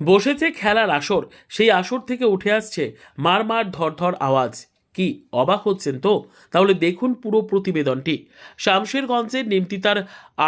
বসেছে খেলার আসর, সেই আসর থেকে উঠে আসছে মার মার ধর ধর আওয়াজ। কি অবাক হচ্ছেন তো? তাহলে দেখুন পুরো প্রতিবেদনটি। শামশেরগঞ্জের নিমতিতার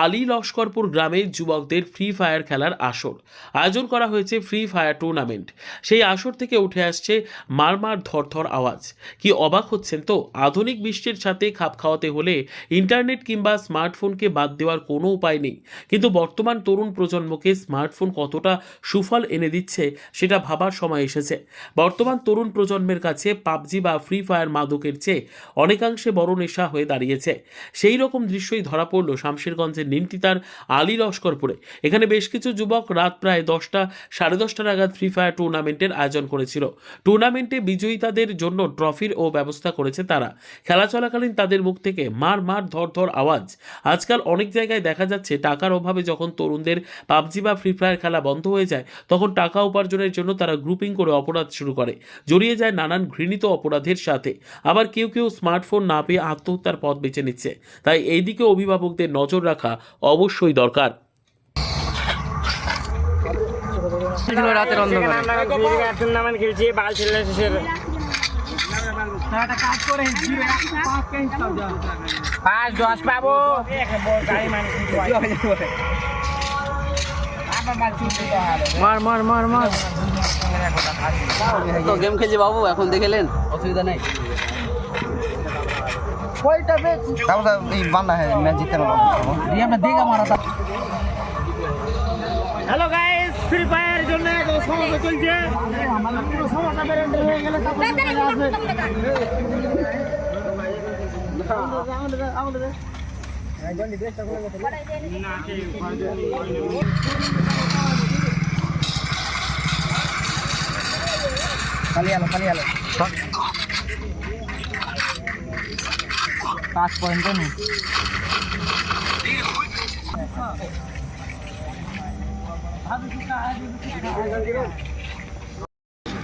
আলী লস্করপুর গ্রামে যুবকদের ফ্রি ফায়ার খেলার আসর আয়োজন করা হয়েছে, ফ্রি ফায়ার টুর্নামেন্ট। সেই আসর থেকে উঠে আসছে মার মার ধর ধর আওয়াজ। কি অবাক হচ্ছেন তো? আধুনিক বিশ্বের সাথে খাপ খাওয়াতে হলে ইন্টারনেট কিংবা স্মার্টফোনকে বাদ দেওয়ার কোনো উপায় নেই। কিন্তু বর্তমান তরুণ প্রজন্মকে স্মার্টফোন কতটা সুফল এনে দিচ্ছে সেটা ভাবার সময় এসেছে। বর্তমান তরুণ প্রজন্মের কাছে পাবজি বা ফ্রি ফায়ার মাদকের চেয়ে অনেকাংশে বড় নেশা হয়ে দাঁড়িয়েছে। সেই রকম দৃশ্যই ধরা পড়ল শামশেরগঞ্জের নিমতিতার আলী লস্করপুরে। এখানে বেশ কিছু যুবক রাত প্রায় 10টা সাড়ে 10টা নাগাদ ফ্রি ফায়ার টুর্নামেন্টের আয়োজন করেছিল। টুর্নামেন্টে বিজয়ীতাদের জন্য ট্রফির ও ব্যবস্থা করেছে তারা। খেলা চলাকালীন তাদের মুখ থেকে মার মার ধর ধর আওয়াজ। আজকাল অনেক জায়গায় দেখা যাচ্ছে টাকার অভাবে যখন তরুণদের পাবজি বা ফ্রি ফায়ার খেলা বন্ধ হয়ে যায়, তখন টাকা উপার্জনের জন্য তারা গ্রুপিং করে অপরাধ শুরু করে, জড়িয়ে যায় নানান ঘৃণিত অপরাধের সাথে। আবার কেউ কেউ স্মার্টফোন না পেয়ে আত্মহত্যার পথ বেছে নিচ্ছে। তাই এই দিকে অভিভাবকদের নজর রাখা অবশ্যই দরকার। রাতের অন্ধকারে টুর্নামেন্ট খেলছি বাল ছেলে শেষের পাঁচ 10 পাবো। মার মার মার মার তো গেম খেলছি বাবু, এখন দেখেলেন অসুবিধা নেই। হ্যালো গাইস, ফ্রি ফায়ার জন্য সমস্যা চলছে। পুরো সমস্যা বেড়ে হয়ে গেলে খালি আলো 5 পয়েন্ট নেই।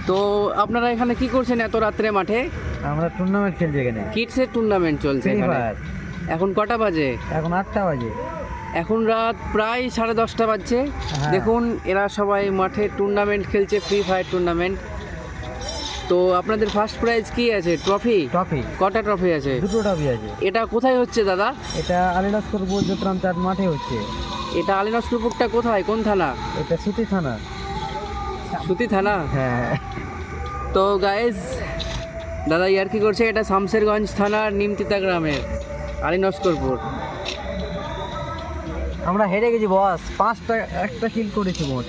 তো আপনারা এখানে কি করছেন এত রাত্রে মাঠে? আমরা টুর্নামেন্ট খেলছি এখানে, কিডসের টুর্নামেন্ট চলছে ফ্রি এখানে। ফায়ার। এখন কটা বাজে? এখন 8টা বাজে। এখন রাত প্রায় 10:30 বাজছে। হ্যাঁ। দেখুন এরা সবাই মাঠে টুর্নামেন্ট খেলছে, ফ্রি ফায়ার টুর্নামেন্ট। তো আপনাদের ফার্স্ট প্রাইজ কি আছে? ট্রফি? ট্রফি কটা ট্রফি আছে? 2টো ট্রফি আছে। এটা কোথায় হচ্ছে দাদা? এটা আলীলস্কর যোতরাম চাঁদ মাঠে হচ্ছে। এটা আলীনস্করপুরটা কোথায়, কোন থানা? এটা সুতি থানা। সুতি থানা? হ্যাঁ। তো গাইজ দাদা ইয়ার কি করছে, এটা শামশেরগঞ্জ থানার নিমতিতা গ্রামের আলীনস্করপুর। আমরা হেরে গেছি বস, 5টা একটা কিল করেছি, মোট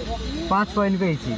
5 পয়েন্ট পেয়েছি।